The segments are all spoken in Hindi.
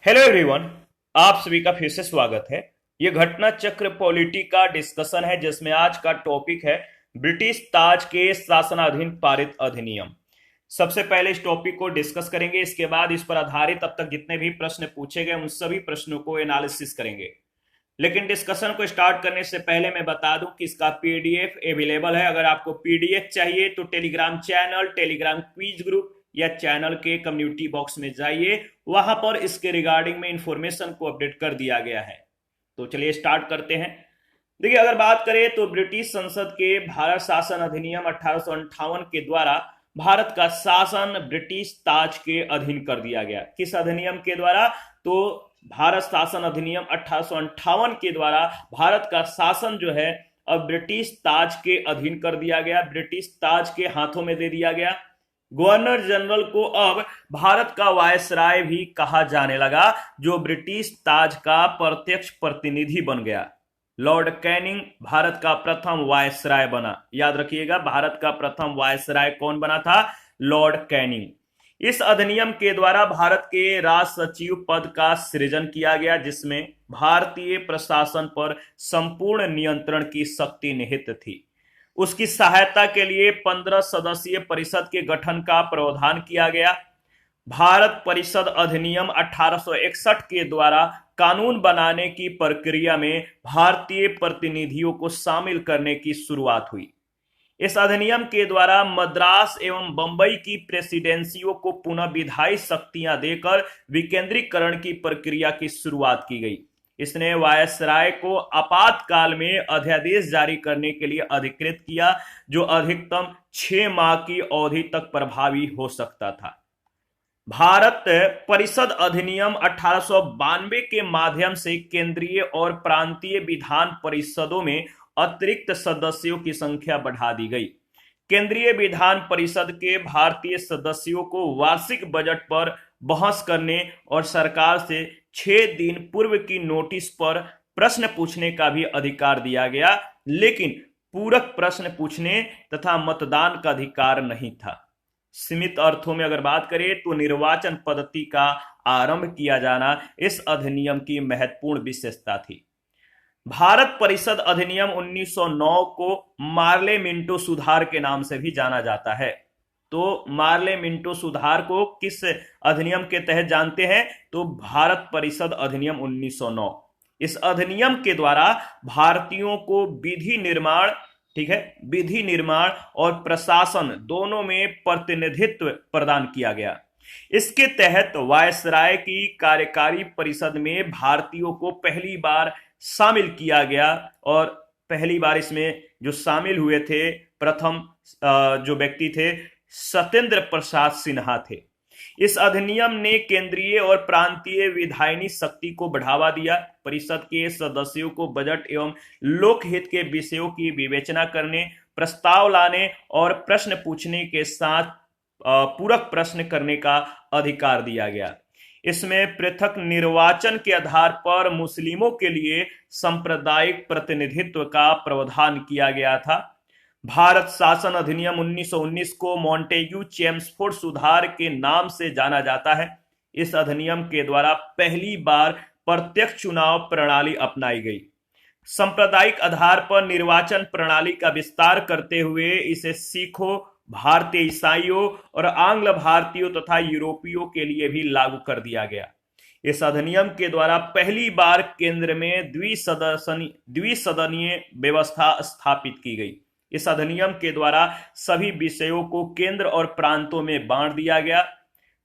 Hello everyone. आप सभी का फिर से स्वागत है। ये घटना चक्र पॉलिटी का डिस्कशन है जिसमें आज का टॉपिक है ब्रिटिश ताज के शासनाधीन पारित अधिनियम। सबसे पहले इस टॉपिक को डिस्कस करेंगे, इसके बाद इस पर आधारित अब तक जितने भी प्रश्न पूछे गए उन सभी प्रश्नों को एनालिसिस करेंगे। लेकिन डिस्कशन को स्टार्ट करने से पहले मैं बता दूं कि इसका पीडीएफ अवेलेबल है। अगर आपको पीडीएफ चाहिए तो Telegram channel, Telegram quiz group या चैनल के कम्युनिटी बॉक्स में जाइए, वहां पर इसके रिगार्डिंग में इंफॉर्मेशन को अपडेट कर दिया गया है। तो चलिए स्टार्ट करते हैं। देखिए, अगर बात करें तो ब्रिटिश संसद के भारत शासन अधिनियम 1858 के द्वारा भारत का शासन ब्रिटिश ताज के अधीन कर दिया गया। किस अधिनियम के द्वारा? तो भारत शासन अधिनियम 1858 के द्वारा भारत का शासन जो है अब ब्रिटिश ताज के अधीन कर दिया गया, ब्रिटिश ताज के हाथों में दे दिया गया। गवर्नर जनरल को अब भारत का वायसराय भी कहा जाने लगा, जो ब्रिटिश ताज का प्रत्यक्ष प्रतिनिधि बन गया। लॉर्ड कैनिंग भारत का प्रथम वायसराय बना। याद रखिएगा, भारत का प्रथम वायसराय कौन बना था? Lord Canning. इस अधिनियम के द्वारा भारत के राज सचिव पद का सृजन किया गया, जिसमें भारतीय प्रशासन पर संपूर्ण नियंत्रण की शक्ति निहित थी। उसकी सहायता के लिए 15 सदस्यीय परिषद के गठन का प्रावधान किया गया। भारत परिषद अधिनियम 1861 के द्वारा कानून बनाने की प्रक्रिया में भारतीय प्रतिनिधियों को शामिल करने की शुरुआत हुई। इस अधिनियम के द्वारा मद्रास एवं बंबई की प्रेसिडेंसियों को पुनः विधायी शक्तियां देकर विकेंद्रीकरण की प्रक्रिया की शुरुआत की गई। इसने वायसराय को आपातकाल में अध्यादेश जारी करने के लिए अधिकृत किया, जो अधिकतम 6 माह की अवधि तक प्रभावी हो सकता था। भारत परिषद अधिनियम 1892 के माध्यम से केंद्रीय और प्रांतीय विधान परिषदों में अतिरिक्त सदस्यों की संख्या बढ़ा दी गई। केंद्रीय विधान परिषद के भारतीय सदस्यों को वार्षिक बजट पर बहस करने और सरकार से 6 दिन पूर्व की नोटिस पर प्रश्न पूछने का भी अधिकार दिया गया, लेकिन पूरक प्रश्न पूछने तथा मतदान का अधिकार नहीं था। सीमित अर्थों में अगर बात करें तो निर्वाचन पद्धति का आरंभ किया जाना इस अधिनियम की महत्वपूर्ण विशेषता थी। भारत परिषद अधिनियम 1909 को मार्ले मिंटो सुधार के नाम से भी जाना जाता है। तो मार्ले मिंटो सुधार को किस अधिनियम के तहत जानते हैं? तो भारत परिषद अधिनियम 1909। इस अधिनियम के द्वारा भारतीयों को विधि निर्माण, ठीक है, विधि निर्माण और प्रशासन दोनों में प्रतिनिधित्व प्रदान किया गया। इसके तहत वायसराय की कार्यकारी परिषद में भारतीयों को पहली बार शामिल किया गया, और पहली बार इसमें जो शामिल हुए थे प्रथम जो व्यक्ति थे सत्येंद्र प्रसाद सिन्हा थे। इस अधिनियम ने केंद्रीय और प्रांतीय विधायनी शक्ति को बढ़ावा दिया। परिषद के सदस्यों को बजट एवं लोकहित के विषयों की विवेचना करने, प्रस्ताव लाने और प्रश्न पूछने के साथ पूरक प्रश्न करने का अधिकार दिया गया। इसमें पृथक निर्वाचन के आधार पर मुस्लिमों के लिए सांप्रदायिक प्रतिनिधित्व का प्रावधान किया गया था। भारत शासन अधिनियम 1919 को मॉन्टेग्यू चेम्सफोर्ड सुधार के नाम से जाना जाता है। इस अधिनियम के द्वारा पहली बार प्रत्यक्ष चुनाव प्रणाली अपनाई गई। सांप्रदायिक आधार पर निर्वाचन प्रणाली का विस्तार करते हुए इसे सिखों, भारतीय ईसाइयों और आंग्ल भारतीयों तथा यूरोपियों के लिए भी लागू कर दिया गया। इस अधिनियम के द्वारा पहली बार केंद्र में द्विसदनीय व्यवस्था स्थापित की गई। इस अधिनियम के द्वारा सभी विषयों को केंद्र और प्रांतों में बांट दिया गया।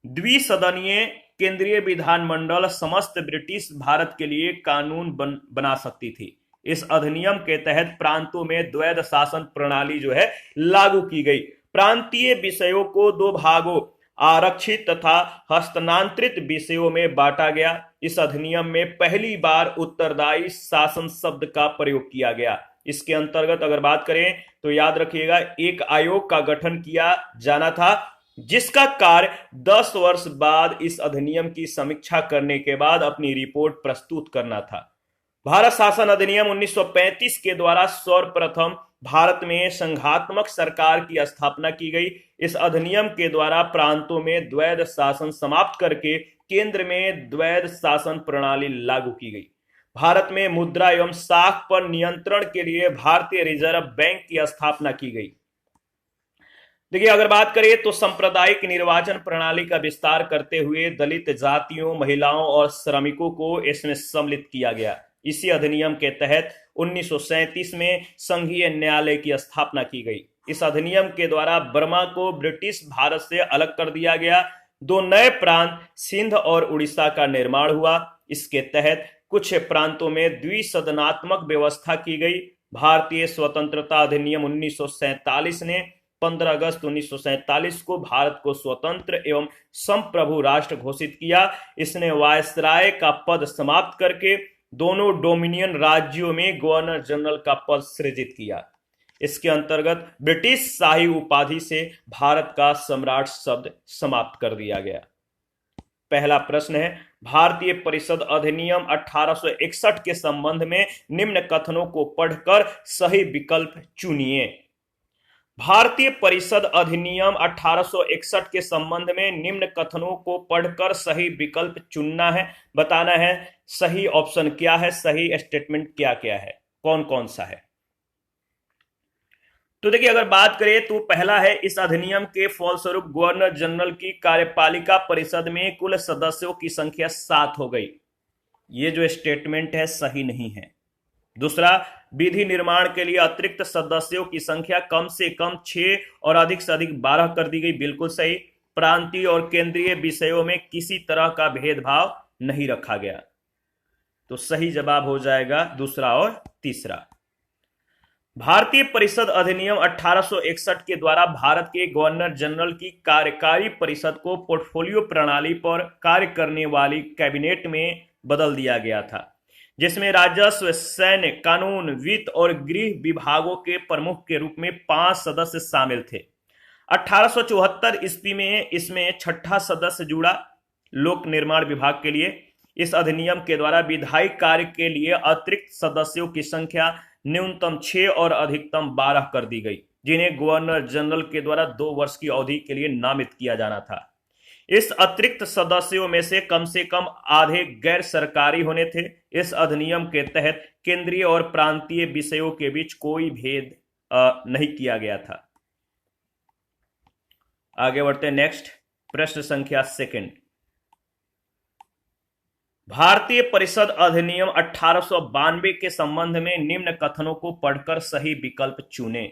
द्विसदनीय केंद्रीय विधानमंडल समस्त ब्रिटिश भारत के लिए कानून बना सकती थी। इस अधिनियम के तहत प्रांतों में द्वैध शासन प्रणाली जो है लागू की गई। प्रांतीय विषयों को 2 भागों आरक्षित तथा हस्तांतरित विषयों में बांटा गया। इस अधिनियम में पहली बार उत्तरदायी शासन शब्द का प्रयोग किया गया। इसके अंतर्गत अगर बात करें तो याद रखिएगा, एक आयोग का गठन किया जाना था, जिसका कार्य 10 वर्ष बाद इस अधिनियम की समीक्षा करने के बाद अपनी रिपोर्ट प्रस्तुत करना था। भारत शासन अधिनियम 1935 के द्वारा सर्वप्रथम भारत में संघात्मक सरकार की स्थापना की गई। इस अधिनियम के द्वारा प्रांतों में द्वैध शासन समाप्त करके केंद्र में द्वैध शासन प्रणाली लागू की गई। भारत में मुद्रा एवं साख पर नियंत्रण के लिए भारतीय रिजर्व बैंक की स्थापना की गई। देखिए, अगर बात करें तो सांप्रदायिक निर्वाचन प्रणाली का विस्तार करते हुए दलित जातियों, महिलाओं और श्रमिकों को इसमें सम्मिलित किया गया। इसी अधिनियम के तहत 1937 में संघीय न्यायालय की स्थापना की गई। इस अधिनियम के द्वारा बर्मा को ब्रिटिश भारत से अलग कर दिया गया। दो नए प्रांत सिंध और उड़ीसा का निर्माण हुआ। इसके तहत कुछ प्रांतों में द्विसदनात्मक व्यवस्था की गई। भारतीय स्वतंत्रता अधिनियम 1947 ने 15 अगस्त 1947 को भारत को स्वतंत्र एवं संप्रभु राष्ट्र घोषित किया। इसने वायसराय का पद समाप्त करके दोनों डोमिनियन राज्यों में गवर्नर जनरल का पद सृजित किया। इसके अंतर्गत ब्रिटिश शाही उपाधि से भारत का सम्राट शब्द समाप्त कर दिया गया। पहला प्रश्न है, भारतीय परिषद अधिनियम 1861 के संबंध में निम्न कथनों को पढ़कर सही विकल्प चुनिए। भारतीय परिषद अधिनियम 1861 के संबंध में निम्न कथनों को पढ़कर सही विकल्प चुनना है, बताना है सही ऑप्शन क्या है, सही स्टेटमेंट क्या क्या है, कौन कौन सा है। तो देखिए, अगर बात करें तो पहला है, इस अधिनियम के फलस्वरूप गवर्नर जनरल की कार्यपालिका परिषद में कुल सदस्यों की संख्या 7 हो गई। ये जो स्टेटमेंट है सही नहीं है। दूसरा, विधि निर्माण के लिए अतिरिक्त सदस्यों की संख्या कम से कम 6 और अधिक से अधिक 12 कर दी गई, बिल्कुल सही। प्रांतीय और केंद्रीय विषयों में किसी तरह का भेदभाव नहीं रखा गया। तो सही जवाब हो जाएगा दूसरा और तीसरा। भारतीय परिषद अधिनियम 1861 के द्वारा भारत के गवर्नर जनरल की कार्यकारी परिषद को पोर्टफोलियो प्रणाली पर कार्य करने वाली कैबिनेट में बदल दिया गया था, जिसमें राजस्व, सैन्य, कानून, वित्त और गृह विभागों के प्रमुख के रूप में 5 सदस्य शामिल थे। 1874 ईस्वी में इसमें छठा सदस्य जुड़ा, लोक निर्माण विभाग के लिए। इस अधिनियम के द्वारा विधायी कार्य के लिए अतिरिक्त सदस्यों की संख्या न्यूनतम 6 और अधिकतम 12 कर दी गई, जिन्हें गवर्नर जनरल के द्वारा 2 वर्ष की अवधि के लिए नामित किया जाना था। इस अतिरिक्त सदस्यों में से कम आधे गैर सरकारी होने थे। इस अधिनियम के तहत केंद्रीय और प्रांतीय विषयों के बीच कोई भेद नहीं किया गया था। आगे बढ़ते हैं, नेक्स्ट प्रश्न संख्या 2। भारतीय परिषद अधिनियम 1892 के संबंध में निम्न कथनों को पढ़कर सही विकल्प चुने।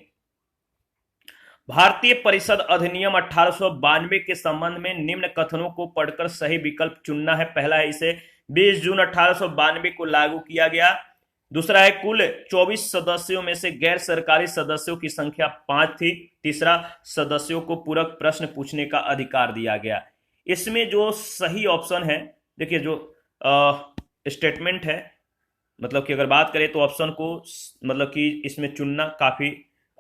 भारतीय परिषद अधिनियम 1892 के संबंध में निम्न कथनों को पढ़कर सही विकल्प चुनना है। पहला है, इसे 20 जून 1892 को लागू किया गया। दूसरा है, कुल 24 सदस्यों में से गैर सरकारी सदस्यों की संख्या 5 थी। तीसरा, सदस्यों को पूरक प्रश्न पूछने का अधिकार दिया गया। इसमें जो सही ऑप्शन है, देखिए जो स्टेटमेंट है, मतलब कि अगर बात करें तो ऑप्शन को मतलब कि इसमें चुनना काफी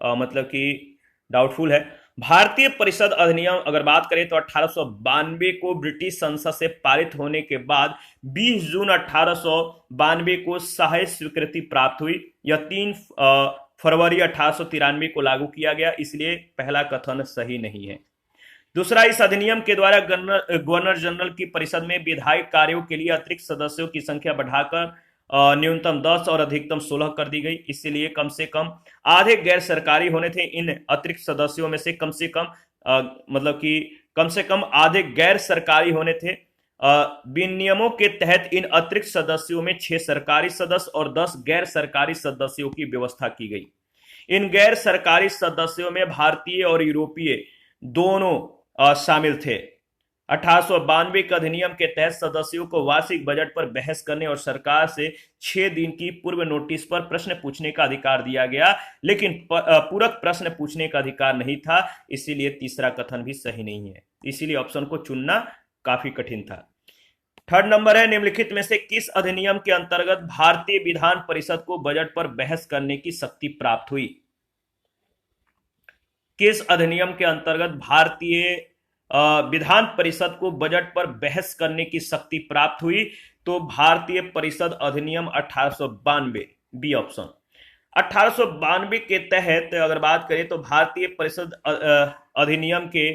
मतलब कि डाउटफुल है। भारतीय परिषद अधिनियम अगर बात करें तो 1892 को ब्रिटिश संसद से पारित होने के बाद 20 जून 1892 को सहायक स्वीकृति प्राप्त हुई। यह 3 फरवरी 1893 को लागू किया गया, इसलिए पहला कथन सही नहीं है। दूसरा, इस अधिनियम के द्वारा गवर्नर जनरल की परिषद में विधायी कार्यों के लिए अतिरिक्त सदस्यों की संख्या बढ़ाकर न्यूनतम 10 और अधिकतम 16 कर दी गई, इसलिए कम से कम आधे गैर सरकारी होने थे। इन अतिरिक्त सदस्यों में से कम से कम मतलब कि कम से कम आधे गैर सरकारी होने थे। विनियमों के तहत इन अतिरिक्त सदस्यों में 6 सरकारी सदस्य और 10 गैर सरकारी सदस्यों की व्यवस्था की गई। इन गैर सरकारी सदस्यों में भारतीय और यूरोपीय दोनों शामिल थे। 1892 के अधिनियम के तहत सदस्यों को वार्षिक बजट पर बहस करने और सरकार से 6 दिन की पूर्व नोटिस पर प्रश्न पूछने का अधिकार दिया गया, लेकिन पूरक प्रश्न पूछने का अधिकार नहीं था, इसीलिए तीसरा कथन भी सही नहीं है। इसीलिए ऑप्शन को चुनना काफी कठिन था। थर्ड नंबर है, निम्नलिखित में से किस अधिनियम के अंतर्गत भारतीय विधान परिषद को बजट पर बहस करने की शक्ति प्राप्त हुई? किस अधिनियम के अंतर्गत भारतीय विधान परिषद को बजट पर बहस करने की शक्ति प्राप्त हुई? तो भारतीय परिषद अधिनियम 1892, बी ऑप्शन। 1892 के तहत अगर बात करें तो भारतीय परिषद अधिनियम के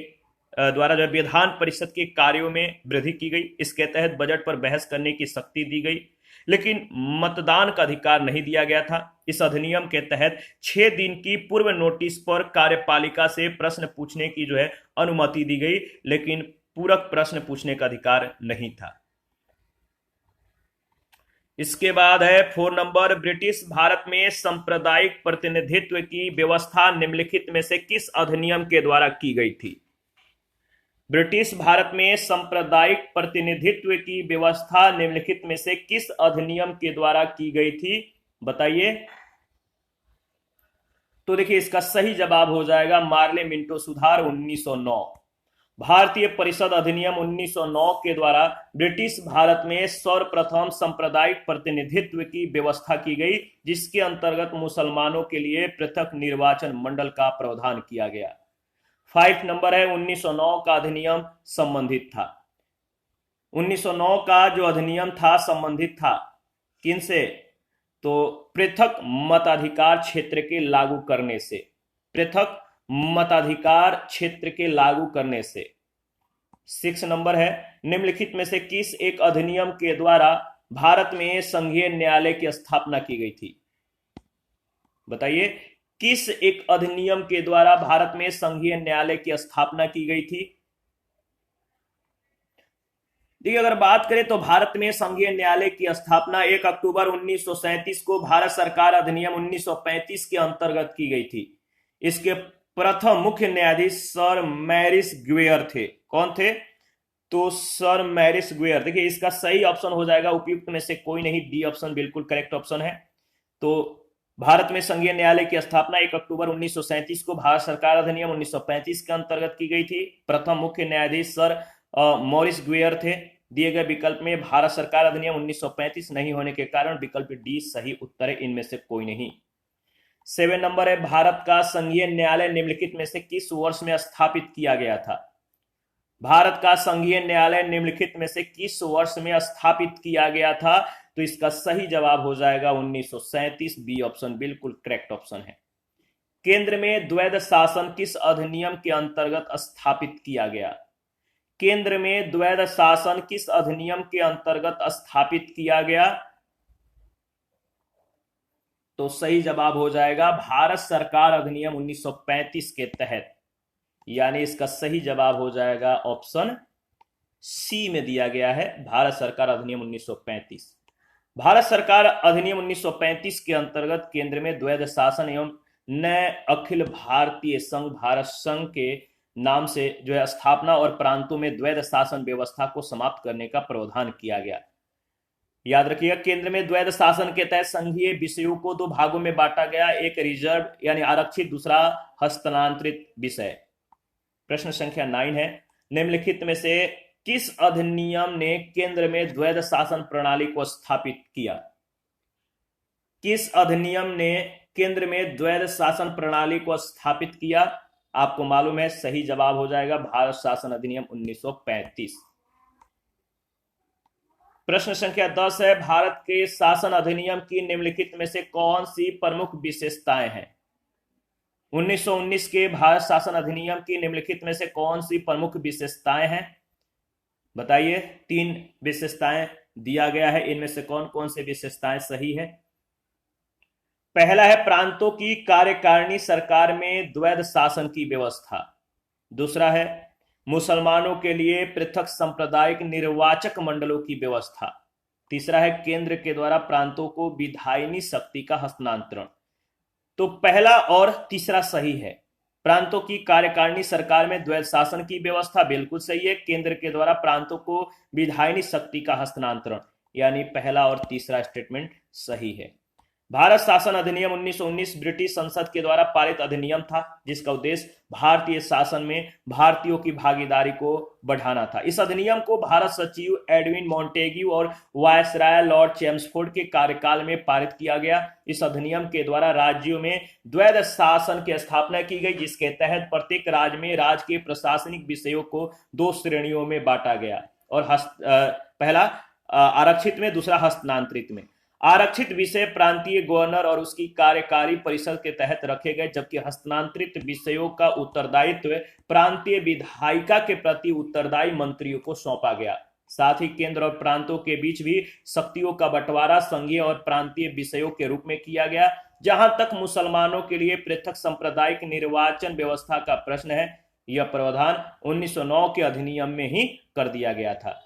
द्वारा जो विधान परिषद के कार्यों में वृद्धि की गई। इसके तहत बजट पर बहस करने की शक्ति दी गई, लेकिन मतदान का अधिकार नहीं दिया गया था। इस अधिनियम के तहत 6 दिन की पूर्व नोटिस पर कार्यपालिका से प्रश्न पूछने की जो है अनुमति दी गई, लेकिन पूरक प्रश्न पूछने का अधिकार नहीं था। इसके बाद है 4 नंबर, ब्रिटिश भारत में सांप्रदायिक प्रतिनिधित्व की व्यवस्था निम्नलिखित में से किस अधिनियम के द्वारा की गई थी? ब्रिटिश भारत में सांप्रदायिक प्रतिनिधित्व की व्यवस्था निम्नलिखित में से किस अधिनियम के द्वारा की गई थी, बताइए। तो देखिए इसका सही जवाब हो जाएगा मार्ले मिंटो सुधार 1909। भारतीय परिषद अधिनियम 1909 के द्वारा ब्रिटिश भारत में सर्वप्रथम सांप्रदायिक प्रतिनिधित्व की व्यवस्था की गई, जिसके अंतर्गत मुसलमानों के लिए पृथक निर्वाचन मंडल का प्रावधान किया गया। 5 नंबर है, 1909 का अधिनियम संबंधित था। 1909 का जो अधिनियम था संबंधित था किनसे? तो पृथक मताधिकार क्षेत्र के लागू करने से, पृथक मताधिकार क्षेत्र के लागू करने से। 6 नंबर है, निम्नलिखित में से किस एक अधिनियम के द्वारा भारत में संघीय न्यायालय की स्थापना की गई थी? बताइए, किस एक अधिनियम के द्वारा भारत में संघीय न्यायालय की स्थापना की गई थी? देखिए अगर बात करें तो भारत में संघीय न्यायालय की स्थापना 1 अक्टूबर 1937 को भारत सरकार अधिनियम 1935 के अंतर्गत की गई थी। इसके प्रथम मुख्य न्यायाधीश सर मैरिस ग्वेयर थे। कौन थे? तो सर मैरिस ग्वेयर। देखिए इसका सही ऑप्शन हो जाएगा उपयुक्त में से कोई नहीं, डी ऑप्शन बिल्कुल करेक्ट ऑप्शन है। तो भारत में संघीय न्यायालय की स्थापना 1 अक्टूबर 1937 को भारत सरकार अधिनियम 1935 के अंतर्गत की गई थी। प्रथम मुख्य न्यायाधीश सर मॉरिस ग्वेयर थे। दिए गए विकल्प में भारत सरकार अधिनियम 1935 नहीं होने के कारण विकल्प डी सही उत्तर है, इनमें से कोई नहीं। 7 नंबर है, भारत का संघीय न्यायालय निम्नलिखित में से किस वर्ष में स्थापित किया गया था? भारत का संघीय न्यायालय निम्नलिखित में से किस वर्ष में स्थापित किया गया था? तो इसका सही जवाब हो जाएगा 1937, बी ऑप्शन बिल्कुल करेक्ट ऑप्शन है। केंद्र में द्वैध शासन किस अधिनियम के अंतर्गत स्थापित किया गया? केंद्र में द्वैध शासन किस अधिनियम के अंतर्गत स्थापित किया गया? तो सही जवाब हो जाएगा भारत सरकार अधिनियम 1935 के तहत, यानी इसका सही जवाब हो जाएगा ऑप्शन सी में दिया गया है, भारत सरकार अधिनियम 1935। भारत सरकार अधिनियम 1935 के अंतर्गत केंद्र में द्वैध शासन एवं नए अखिल भारतीय संघ भारत संघ के नाम से जो है स्थापना और प्रांतों में द्वैध शासन व्यवस्था को समाप्त करने का प्रावधान किया गया। याद रखिएगा, केंद्र में द्वैध शासन के तहत संघीय विषयों को 2 भागों में बांटा गया, एक रिजर्व यानी आरक्षित, दूसरा हस्तांतरित विषय। प्रश्न संख्या 9 है, निम्नलिखित में से किस अधिनियम ने केंद्र में द्वैध शासन प्रणाली को स्थापित किया? किस अधिनियम ने केंद्र में द्वैध शासन प्रणाली को स्थापित किया? आपको मालूम है, सही जवाब हो जाएगा भारत शासन अधिनियम 1935। प्रश्न संख्या 10 है, भारत के शासन अधिनियम की निम्नलिखित में से कौन सी प्रमुख विशेषताएं हैं? 1919 के भारत शासन अधिनियम की निम्नलिखित में से कौन सी प्रमुख विशेषताएं हैं? बताइए, 3 विशेषताएं दिया गया है, इनमें से कौन कौन सी विशेषताएं सही है? पहला है प्रांतों की कार्यकारिणी सरकार में द्वैध शासन की व्यवस्था। दूसरा है मुसलमानों के लिए पृथक सांप्रदायिक निर्वाचक मंडलों की व्यवस्था। तीसरा है केंद्र के द्वारा प्रांतों को विधायिनी शक्ति का हस्तांतरण। तो पहला और तीसरा सही है। प्रांतों की कार्यकारिणी सरकार में द्वैध शासन की व्यवस्था बिल्कुल सही है। केंद्र के द्वारा प्रांतों को विधायिनी शक्ति का हस्तांतरण, यानी पहला और तीसरा स्टेटमेंट सही है। भारत शासन अधिनियम 1919 ब्रिटिश संसद के द्वारा पारित अधिनियम था, जिसका उद्देश्य भारतीय शासन में भारतीयों की भागीदारी को बढ़ाना था। इस अधिनियम को भारत सचिव एडविन मॉन्टेग्यू और वायसराय लॉर्ड चेम्सफोर्ड के कार्यकाल में पारित किया गया। इस अधिनियम के द्वारा राज्यों में द्वैध शासन की स्थापना की गई, जिसके तहत प्रत्येक राज्य में राज्य के प्रशासनिक विषयों को 2 श्रेणियों में बांटा गया, और पहला आरक्षित में, दूसरा हस्तांतरित में। आरक्षित विषय प्रांतीय गवर्नर और उसकी कार्यकारी परिषद के तहत रखे गए, जबकि हस्तांतरित विषयों का उत्तरदायित्व प्रांतीय विधायिका के प्रति उत्तरदायी मंत्रियों को सौंपा गया। साथ ही केंद्र और प्रांतों के बीच भी शक्तियों का बंटवारा संघीय और प्रांतीय विषयों के रूप में किया गया। जहां तक मुसलमानों के लिए पृथक सांप्रदायिक निर्वाचन व्यवस्था का प्रश्न है, यह प्रावधान 1909 के अधिनियम में ही कर दिया गया था।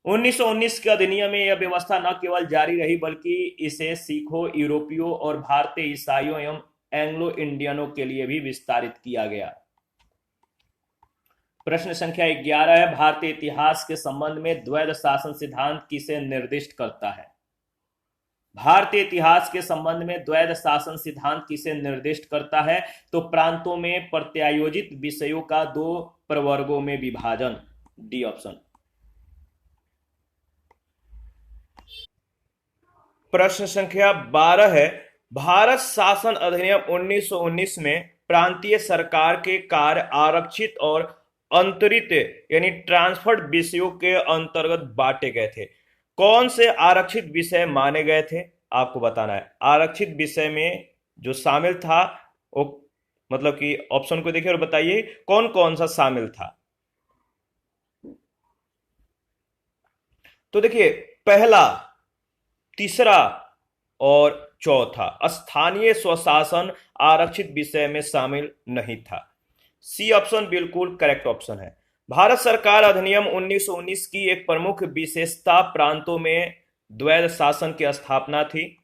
1919 के अधिनियम में यह व्यवस्था न केवल जारी रही बल्कि इसे सिखों, यूरोपियों और भारतीय ईसाइयों एवं एंग्लो इंडियनों के लिए भी विस्तारित किया गया। प्रश्न संख्या 11 है, भारतीय इतिहास के संबंध में द्वैध शासन सिद्धांत किसे निर्दिष्ट करता है? भारतीय इतिहास के संबंध में द्वैध शासन सिद्धांत किसे निर्दिष्ट करता है? तो प्रांतों में प्रत्यायोजित विषयों का 2 प्रवर्गों में विभाजन। D option. प्रश्न संख्या 12 है, भारत शासन अधिनियम 1919 में प्रांतीय सरकार के कार्य आरक्षित और अंतरित यानी ट्रांसफर्ड विषयों के अंतर्गत बांटे गए थे। कौन से आरक्षित विषय माने गए थे आपको बताना है। आरक्षित विषय में जो शामिल था वो मतलब कि ऑप्शन को देखिए और बताइए कौन कौन सा शामिल था। तो देखिए पहला, तीसरा और चौथा स्थानीय स्वशासन आरक्षित विषय में शामिल नहीं था। सी ऑप्शन बिल्कुल करेक्ट ऑप्शन है। भारत सरकार अधिनियम 1919 की एक प्रमुख विशेषता प्रांतों में द्वैध शासन की स्थापना थी।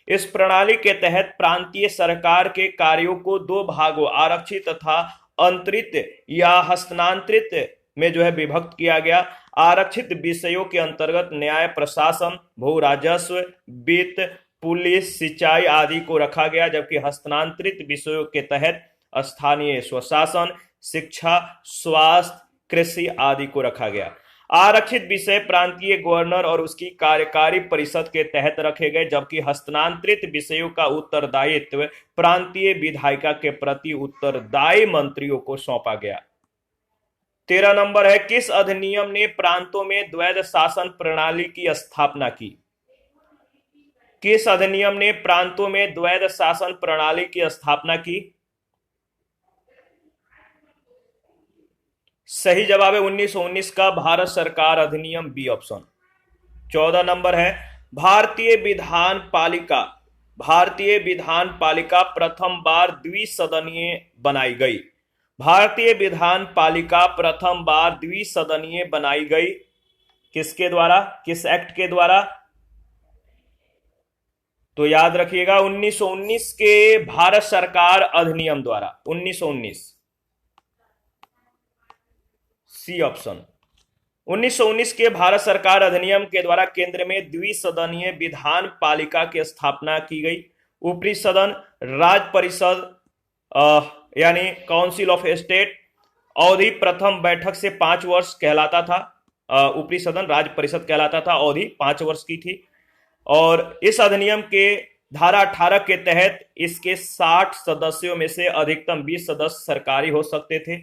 इस प्रणाली के तहत प्रांतीय सरकार के कार्यों को 2 भागों आरक्षित तथा अंतरित या हस्तांतरित में विभक्त किया गया। आरक्षित विषयों के अंतर्गत न्याय प्रशासन, भू राजस्व, वित्त, पुलिस, सिंचाई आदि को रखा गया, जबकि हस्तांतरित विषयों के तहत स्थानीय स्वशासन, शिक्षा, स्वास्थ्य, कृषि आदि को रखा गया। आरक्षित विषय प्रांतीय गवर्नर और उसकी कार्यकारी परिषद के तहत रखे गए, जबकि हस्तांतरित विषयों का उत्तरदायित्व प्रांतीय विधायिका के प्रति उत्तरदायी मंत्रियों को सौंपा गया। 13 नंबर है, किस अधिनियम ने प्रांतों में द्वैध शासन प्रणाली की स्थापना की? किस अधिनियम ने प्रांतों में द्वैध शासन प्रणाली की स्थापना की? सही जवाब है 1919 का भारत सरकार अधिनियम, बी ऑप्शन। 14 नंबर है, भारतीय विधान पालिका प्रथम बार द्विसदनीय बनाई गई। भारतीय विधान पालिका प्रथम बार द्विसदनीय बनाई गई किसके द्वारा, किस एक्ट के द्वारा? तो याद रखिएगा 1919 के भारत सरकार अधिनियम द्वारा। 1919 सी ऑप्शन। 1919 के भारत सरकार अधिनियम के द्वारा केंद्र में द्विसदनीय विधान पालिका की स्थापना की गई। ऊपरी सदन, राज्य परिषद यानी काउंसिल ऑफ स्टेट अवधि प्रथम बैठक से 5 वर्ष कहलाता था। ऊपरी सदन राज्य परिषद कहलाता था, अवधि 5 वर्ष की थी। और इस अधिनियम के धारा 18 के तहत इसके 60 सदस्यों में से अधिकतम 20 सदस्य सरकारी हो सकते थे।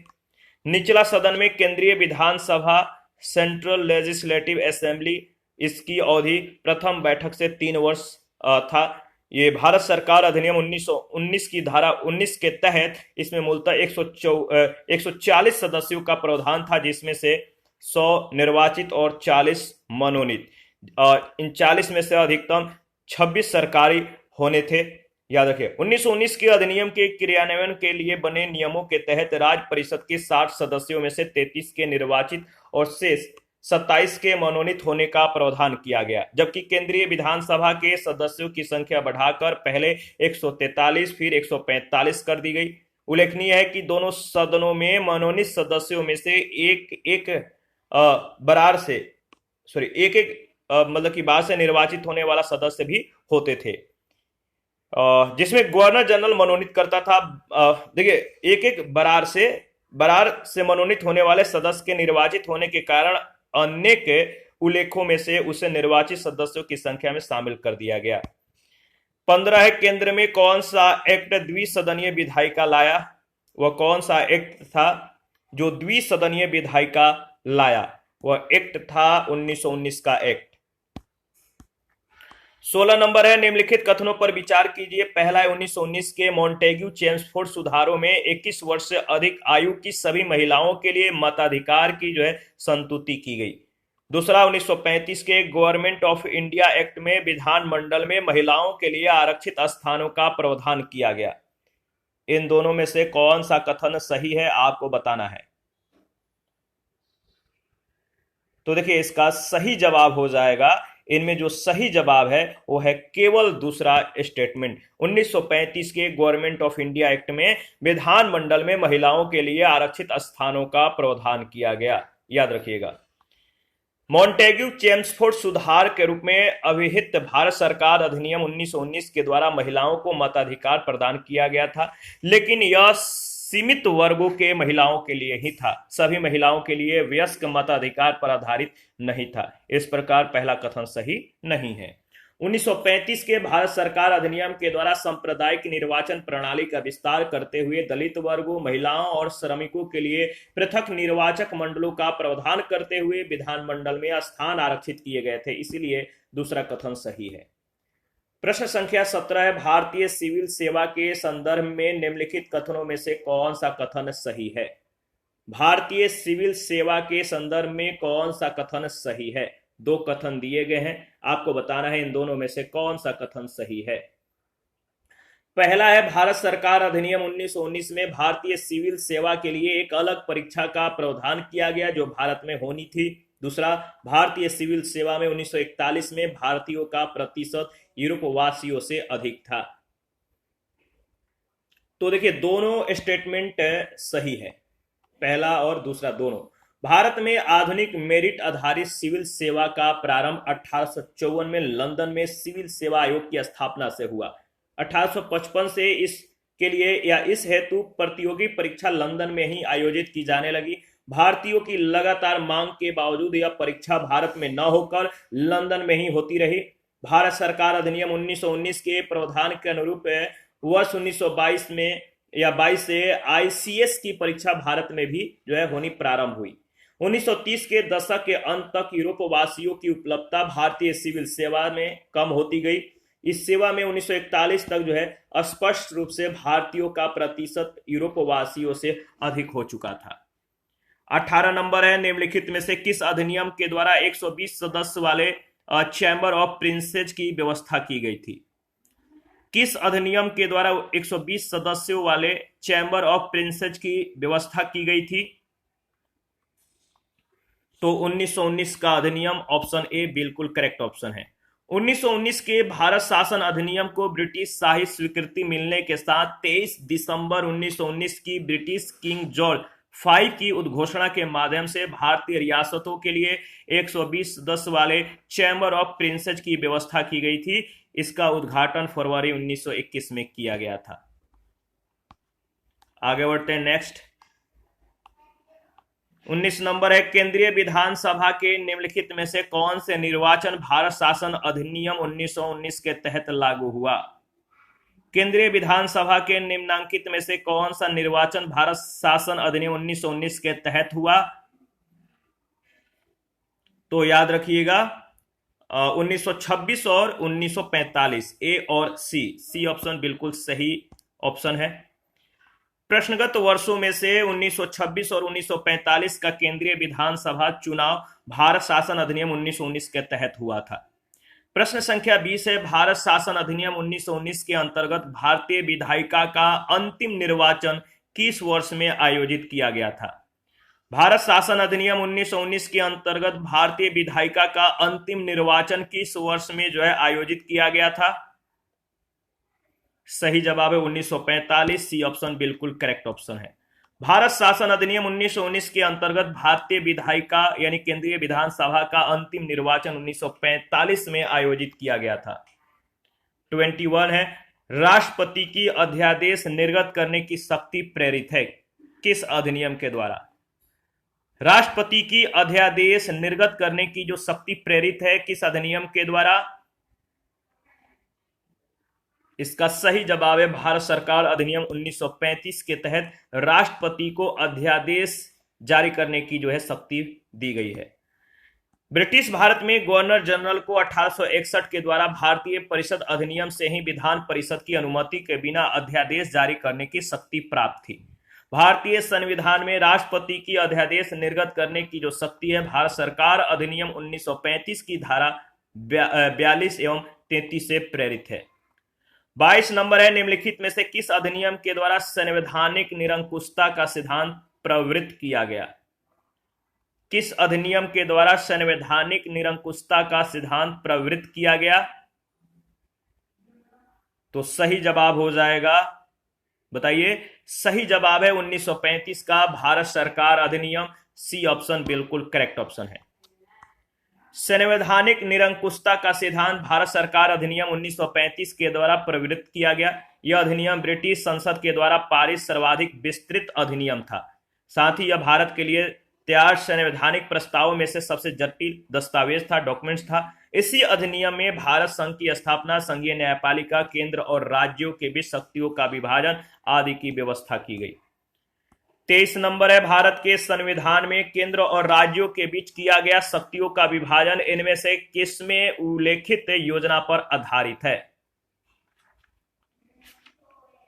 निचला सदन में केंद्रीय विधानसभा, सेंट्रल लेजिस्लेटिव असेंबली, इसकी अवधि प्रथम बैठक से 3 वर्ष था। ये भारत सरकार अधिनियम 1919 की धारा 19 के तहत इसमें मूलतः 140 सदस्यों का प्रावधान था, जिसमें से 100 निर्वाचित और 40 मनोनीत। इन 40 में से अधिकतम 26 सरकारी होने थे। याद रखिए 1919 के अधिनियम के क्रियान्वयन के लिए बने नियमों के तहत राज्य परिषद के 60 सदस्यों में से 33 के निर्वाचित और शेष 27 के मनोनीत होने का प्रावधान किया गया, जबकि केंद्रीय विधानसभा के सदस्यों की संख्या बढ़ाकर पहले 143 फिर 145 कर दी गई। उल्लेखनीय है कि दोनों सदनों में मनोनीत सदस्यों में से एक मतलब कि बाहर से निर्वाचित होने वाला सदस्य भी होते थे, जिसमें गवर्नर जनरल मनोनीत करता था। देखिए एक बरार से मनोनीत होने वाले सदस्य के निर्वाचित होने के कारण अनेक उल्लेखों में से उसे निर्वाचित सदस्यों की संख्या में शामिल कर दिया गया। 15 है, केंद्र में कौन सा एक्ट द्विसदनीय विधायिका लाया? वह कौन सा एक्ट था जो द्विसदनीय विधायिका लाया? वह एक्ट था 1919 का एक्ट। 16 नंबर है, निम्नलिखित कथनों पर विचार कीजिए। पहला है 1919 के मॉन्टेग्यू चेम्सफोर्ड सुधारों में 21 वर्ष से अधिक आयु की सभी महिलाओं के लिए मताधिकार की संतुति की गई। दूसरा, 1935 के गवर्नमेंट ऑफ इंडिया एक्ट में विधानमंडल में महिलाओं के लिए आरक्षित स्थानों का प्रावधान किया गया। इन दोनों में से कौन सा कथन सही है आपको बताना है। तो देखिए, इसका सही जवाब हो जाएगा, इनमें जो सही जवाब है वो है केवल दूसरा स्टेटमेंट। 1935 के गवर्नमेंट ऑफ इंडिया एक्ट में विधानमंडल में महिलाओं के लिए आरक्षित स्थानों का प्रावधान किया गया, याद रखिएगा। मॉन्टेग्यू चेम्सफोर्ड सुधार के रूप में अभिहित भारत सरकार अधिनियम 1919 के द्वारा महिलाओं को मताधिकार प्रदान किया गया था, लेकिन यह सीमित वर्गों के महिलाओं के लिए ही था, सभी महिलाओं के लिए वयस्क मताधिकार पर आधारित नहीं था। इस प्रकार पहला कथन सही नहीं है। 1935 के भारत सरकार अधिनियम के द्वारा सांप्रदायिक निर्वाचन प्रणाली का विस्तार करते हुए दलित वर्गों, महिलाओं और श्रमिकों के लिए पृथक निर्वाचक मंडलों का प्रावधान करते हुए विधानमंडल में स्थान आरक्षित किए गए थे, इसलिए दूसरा कथन सही है। प्रश्न संख्या 17 है, भारतीय सिविल सेवा के संदर्भ में निम्नलिखित कथनों में से कौन सा कथन सही है। भारतीय सिविल सेवा के संदर्भ में कौन सा कथन सही है। दो कथन दिए गए हैं, आपको बताना है इन दोनों में से कौन सा कथन सही है। पहला है, भारत सरकार अधिनियम 1919 में भारतीय सिविल सेवा के लिए एक अलग परीक्षा का प्रावधान किया गया जो भारत में होनी थी। दूसरा, भारतीय सिविल सेवा में 1941 में भारतीयों का प्रतिशत यूरोपवासियों से अधिक था। तो देखिए, दोनों स्टेटमेंट सही है, पहला और दूसरा दोनों। भारत में आधुनिक मेरिट आधारित सिविल सेवा का प्रारंभ 1854 में लंदन में सिविल सेवा आयोग की स्थापना से हुआ। 1855 से इसके लिए या इस हेतु प्रतियोगी परीक्षा लंदन में ही आयोजित की जाने लगी। भारतीयों की लगातार मांग के बावजूद यह परीक्षा भारत में न होकर लंदन में ही होती रही। भारत सरकार अधिनियम 1919 के प्रावधान के अनुरूप वर्ष 1922 में या 22 से आईसीएस की परीक्षा भारत में भी होनी प्रारंभ हुई। 1930 के दशक के अंत तक यूरोपवासियों की उपलब्धता भारतीय सिविल सेवा में कम होती गई। इस सेवा में 1941 तक स्पष्ट रूप से भारतीयों का प्रतिशत यूरोपवासियों से अधिक हो चुका था। 18 नंबर है, निम्नलिखित में से किस अधिनियम के द्वारा 120 सदस्य वाले चैम्बर ऑफ प्रिंसेस की व्यवस्था की गई थी। किस अधिनियम के द्वारा 120 सदस्यों वाले चैम्बर ऑफ प्रिंसेस की व्यवस्था की गई थी। तो 1919 का अधिनियम, ऑप्शन ए बिल्कुल करेक्ट ऑप्शन है। 1919 के भारत शासन अधिनियम को ब्रिटिश शाही स्वीकृति मिलने के साथ 23 दिसंबर 1919 की ब्रिटिश किंग जॉर्ज 5 की उद्घोषणा के माध्यम से भारतीय रियासतों के लिए 120 सदस्य वाले चैम्बर ऑफ प्रिंसेस की व्यवस्था की गई थी। इसका उद्घाटन फरवरी 1921 में किया गया था। आगे बढ़ते हैं नेक्स्ट। 19 नंबर है, केंद्रीय विधानसभा के निम्नलिखित में से कौन से निर्वाचन भारत शासन अधिनियम 1919 के तहत लागू हुआ। केंद्रीय विधानसभा के निम्नांकित में से कौन सा निर्वाचन भारत शासन अधिनियम 1919 के तहत हुआ। तो याद रखिएगा 1926 और 1945, ए और सी ऑप्शन बिल्कुल सही ऑप्शन है। प्रश्नगत वर्षों में से 1926 और 1945 का केंद्रीय विधानसभा चुनाव भारत शासन अधिनियम 1919 के तहत हुआ था। प्रश्न संख्या 20 है, भारत शासन अधिनियम 1919 के अंतर्गत भारतीय विधायिका का अंतिम निर्वाचन किस वर्ष में आयोजित किया गया था। भारत शासन अधिनियम 1919 के अंतर्गत भारतीय विधायिका का अंतिम निर्वाचन किस वर्ष में आयोजित किया गया था। सही जवाब है 1945, सी ऑप्शन बिल्कुल करेक्ट ऑप्शन है। भारत शासन अधिनियम 1919 के अंतर्गत भारतीय विधायिका यानी केंद्रीय विधानसभा का अंतिम निर्वाचन 1945 में आयोजित किया गया था। 21 है, राष्ट्रपति की अध्यादेश निर्गत करने की शक्ति प्रेरित है किस अधिनियम के द्वारा। राष्ट्रपति की अध्यादेश निर्गत करने की जो शक्ति प्रेरित है किस अधिनियम के द्वारा। इसका सही जवाब है भारत सरकार अधिनियम 1935 के तहत राष्ट्रपति को अध्यादेश जारी करने की शक्ति दी गई है। ब्रिटिश भारत में गवर्नर जनरल को 1861 के द्वारा भारतीय परिषद अधिनियम से ही विधान परिषद की अनुमति के बिना अध्यादेश जारी करने की शक्ति प्राप्त थी। भारतीय संविधान में राष्ट्रपति की अध्यादेश निर्गत करने की जो शक्ति है, भारत सरकार अधिनियम 1935 की धारा 42 एवं 33 से प्रेरित है। 22 नंबर है, निम्नलिखित में से किस अधिनियम के द्वारा संवैधानिक निरंकुशता का सिद्धांत प्रवृत्त किया गया? किस अधिनियम के द्वारा संवैधानिक निरंकुशता का सिद्धांत प्रवृत्त किया गया? तो सही जवाब हो जाएगा, बताइए। सही जवाब है 1935 का भारत सरकार अधिनियम। सी ऑप्शन बिल्कुल करेक्ट ऑप्शन है। संवैधानिक निरंकुशता का सिद्धांत भारत सरकार अधिनियम 1935 के द्वारा प्रवृत्त किया गया। यह अधिनियम ब्रिटिश संसद के द्वारा पारित सर्वाधिक विस्तृत अधिनियम था। साथ ही यह भारत के लिए तैयार संवैधानिक प्रस्तावों में से सबसे जटिल दस्तावेज था, डॉक्यूमेंट्स था। इसी अधिनियम में भारत संघ की स्थापना, संघीय न्यायपालिका, केंद्र और राज्यों के बीच शक्तियों का विभाजन आदि की व्यवस्था की गई। 23 नंबर है, भारत के संविधान में केंद्र और राज्यों के बीच किया गया शक्तियों का विभाजन इनमें से किसमें उल्लेखित योजना पर आधारित है?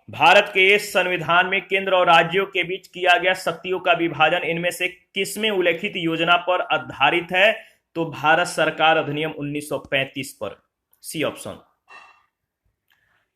भारत के संविधान में केंद्र और राज्यों के बीच किया गया शक्तियों का विभाजन इनमें से किसमें उल्लेखित योजना पर आधारित है? तो भारत सरकार अधिनियम 1935 पर। C option.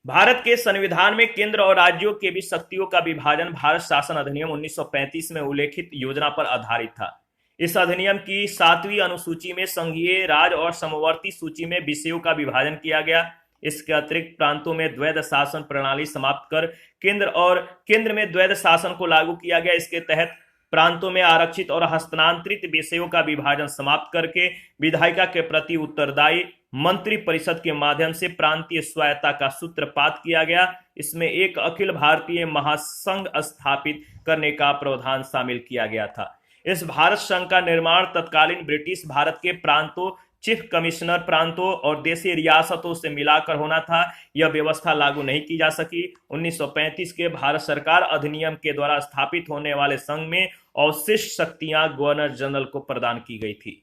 भारत के संविधान में केंद्र और राज्यों के बीच शक्तियों का विभाजन भारत शासन अधिनियम 1935 में उल्लेखित योजना पर आधारित था। इस अधिनियम की 7वीं अनुसूची में संघीय, राज्य और समवर्ती सूची में विषयों का विभाजन किया गया। इसके अतिरिक्त प्रांतों में द्वैध शासन प्रणाली समाप्त कर केंद्र में द्वैध शासन को लागू किया गया। इसके तहत प्रांतों में आरक्षित और हस्तांतरित विषयों का विभाजन समाप्त करके विधायिका के प्रति उत्तरदायी मंत्री परिषद के माध्यम से प्रांतीय स्वायत्तता का सूत्रपात किया गया। इसमें एक अखिल भारतीय महासंघ स्थापित करने का प्रावधान शामिल किया गया था। इस भारत संघ का निर्माण तत्कालीन ब्रिटिश भारत के प्रांतों, चीफ कमिश्नर प्रांतों और देशी रियासतों से मिलाकर होना था। यह व्यवस्था लागू नहीं की जा सकी। 1935 के भारत सरकार अधिनियम के द्वारा स्थापित होने वाले संघ में अवशिष्ट शक्तियां गवर्नर जनरल को प्रदान की गई थी।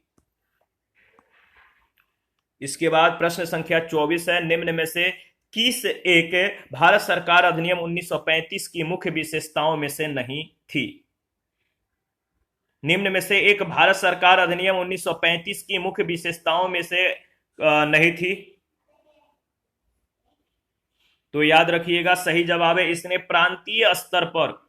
इसके बाद प्रश्न संख्या 24 है, निम्न में से किस एक भारत सरकार अधिनियम 1935 की मुख्य विशेषताओं में से नहीं थी? निम्न में से एक भारत सरकार अधिनियम 1935 की मुख्य विशेषताओं में से नहीं थी। तो याद रखिएगा, सही जवाब है इसने प्रांतीय स्तर पर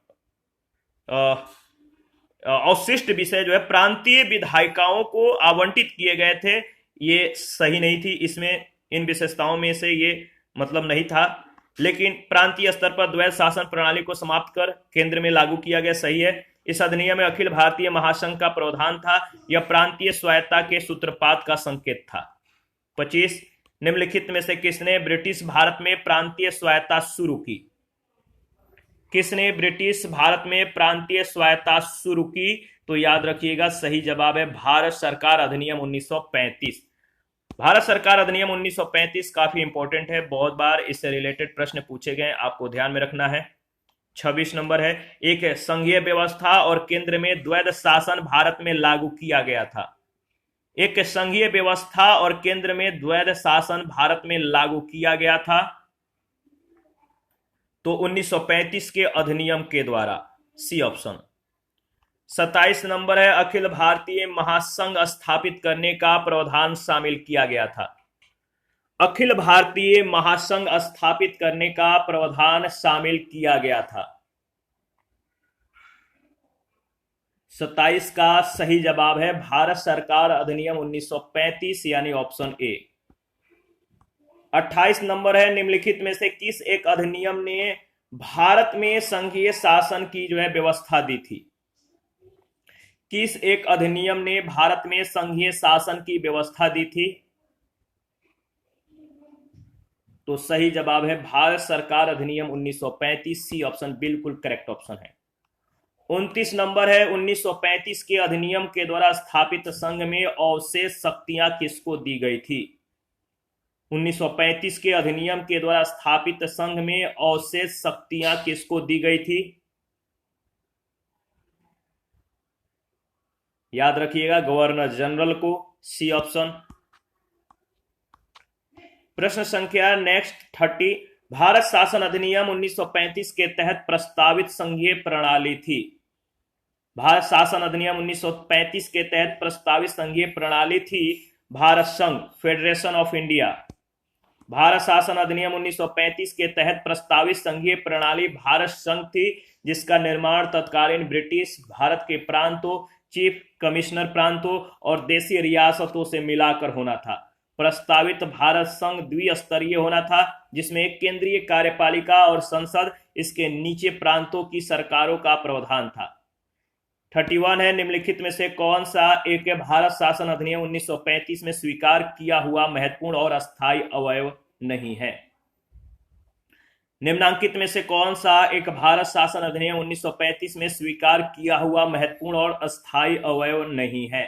अवशिष्ट विषय जो है प्रांतीय विधायिकाओं को आवंटित किए गए थे, ये सही नहीं थी। इसमें इन विशेषताओं में से ये मतलब नहीं था। लेकिन प्रांतीय स्तर पर द्वैध शासन प्रणाली को समाप्त कर केंद्र में लागू किया गया, सही है। इस अधिनियम में अखिल भारतीय महासंघ का प्रावधान था। यह प्रांतीय स्वायत्तता के सूत्रपात का संकेत था। 25, निम्नलिखित में से किसने ब्रिटिश भारत में प्रांतीय स्वायत्तता शुरू की? किसने ब्रिटिश भारत में प्रांतीय स्वायत्तता शुरू की? तो याद रखिएगा, सही जवाब है भारत सरकार अधिनियम 1935। भारत सरकार अधिनियम 1935 काफी इंपॉर्टेंट है, बहुत बार इससे रिलेटेड प्रश्न पूछे गए, आपको ध्यान में रखना है। 26 नंबर है, एक संघीय व्यवस्था और केंद्र में द्वैध शासन भारत में लागू किया गया था। एक संघीय व्यवस्था और केंद्र में द्वैध शासन भारत में लागू किया गया था तो 1935 के अधिनियम के द्वारा। C option. 27 नंबर है, अखिल भारतीय महासंघ स्थापित करने का प्रावधान शामिल किया गया था। अखिल भारतीय महासंघ स्थापित करने का प्रावधान शामिल किया गया था। 27 का सही जवाब है भारत सरकार अधिनियम 1935 यानी ऑप्शन ए। 28 नंबर है, निम्नलिखित में से किस एक अधिनियम ने भारत में संघीय शासन की जो है व्यवस्था दी थी? किस एक अधिनियम ने भारत में संघीय शासन की व्यवस्था दी थी? तो सही जवाब है भारत सरकार अधिनियम 1935। सी ऑप्शन बिल्कुल करेक्ट ऑप्शन है। 29 नंबर है, 1935 के अधिनियम के द्वारा स्थापित संघ में अवशेष शक्तियां किसको दी गई थी? 1935 के अधिनियम के द्वारा स्थापित संघ में अवशेष शक्तियां किसको दी गई थी? याद रखिएगा, गवर्नर जनरल को, सी ऑप्शन। प्रश्न संख्या नेक्स्ट 30, भारत शासन अधिनियम 1935 के तहत प्रस्तावित संघीय प्रणाली थी। भारत शासन अधिनियम 1935 के तहत प्रस्तावित संघीय प्रणाली थी भारत संघ, फेडरेशन ऑफ इंडिया। भारत शासन अधिनियम 1935 के तहत प्रस्तावित संघीय प्रणाली भारत संघ थी, जिसका निर्माण तत्कालीन ब्रिटिश भारत के प्रांतों, चीफ कमिश्नर प्रांतों और देशी रियासतों से मिलाकर होना था। प्रस्तावित भारत संघ द्विस्तरीय होना था, जिसमें एक केंद्रीय कार्यपालिका और संसद, इसके नीचे प्रांतों की सरकारों का प्रावधान था। 31 है, निम्नलिखित में से कौन सा एक भारत शासन अधिनियम 1935 में स्वीकार किया हुआ महत्वपूर्ण और अस्थायी अवयव नहीं है। निम्नांकित में से कौन सा एक भारत शासन अधिनियम 1935 में स्वीकार किया हुआ महत्वपूर्ण और अस्थायी अवयव नहीं है?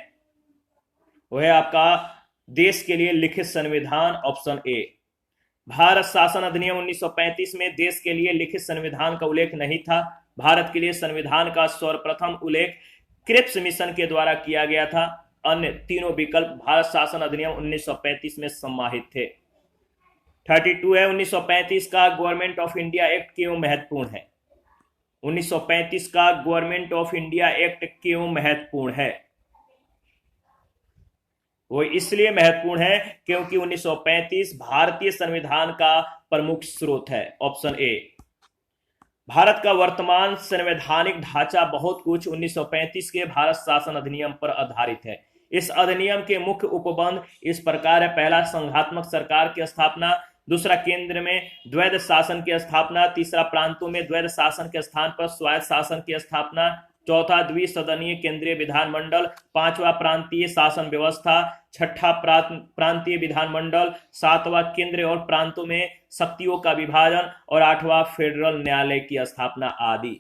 वह है आपका देश के लिए लिखित संविधान, ऑप्शन ए। भारत शासन अधिनियम 1935 में देश के लिए लिखित संविधान का उल्लेख नहीं था। भारत के लिए संविधान का सर्वप्रथम उल्लेख क्रिप्स मिशन के द्वारा किया गया था। अन्य तीनों विकल्प भारत शासन अधिनियम 1935 में समाहित थे। 32 है, 1935 का गवर्नमेंट ऑफ इंडिया एक्ट क्यों महत्वपूर्ण है? 1935 का गवर्नमेंट ऑफ इंडिया एक्ट क्यों महत्वपूर्ण है? वो इसलिए महत्वपूर्ण है क्योंकि 1935 भारतीय संविधान का प्रमुख स्रोत है, ऑप्शन ए। भारत का वर्तमान संवैधानिक ढांचा बहुत कुछ 1935 के भारत शासन अधिनियम पर आधारित है। इस अधिनियम के मुख्य उपबंध इस प्रकार है: पहला, संघात्मक सरकार की स्थापना; दूसरा, केंद्र में द्वैध शासन की स्थापना; तीसरा, प्रांतों में द्वैध शासन के स्थान पर स्वायत्त शासन की स्थापना; चौथा, द्विसदनीय केंद्रीय विधानमंडल; पांचवा, प्रांतीय शासन व्यवस्था; छठा, प्रांतीय विधानमंडल; सातवां, केंद्र और प्रांतों में शक्तियों का विभाजन; और आठवां, फेडरल न्यायालय की स्थापना आदि।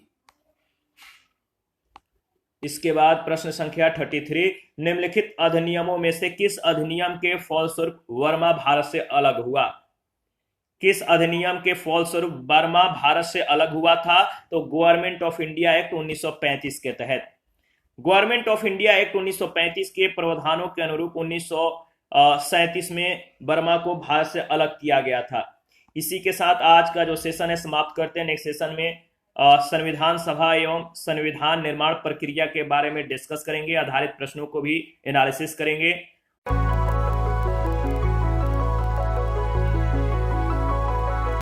इसके बाद प्रश्न संख्या 33, निम्नलिखित अधिनियमों में से किस अधिनियम के फलस्वरूप बर्मा भारत से अलग हुआ? किस अधिनियम के फलस्वरूप बर्मा भारत से अलग हुआ था? तो गवर्नमेंट ऑफ इंडिया एक्ट 1935 के तहत। गवर्नमेंट ऑफ इंडिया एक्ट 1935 के प्रावधानों के अनुरूप 1937 में बर्मा को भारत से अलग किया गया था। इसी के साथ आज का जो सेशन है समाप्त करते हैं। नेक्स्ट सेशन में संविधान सभा एवं संविधान निर्माण प्रक्रिया के बारे में डिस्कस करेंगे, आधारित प्रश्नों को भी एनालिसिस करेंगे।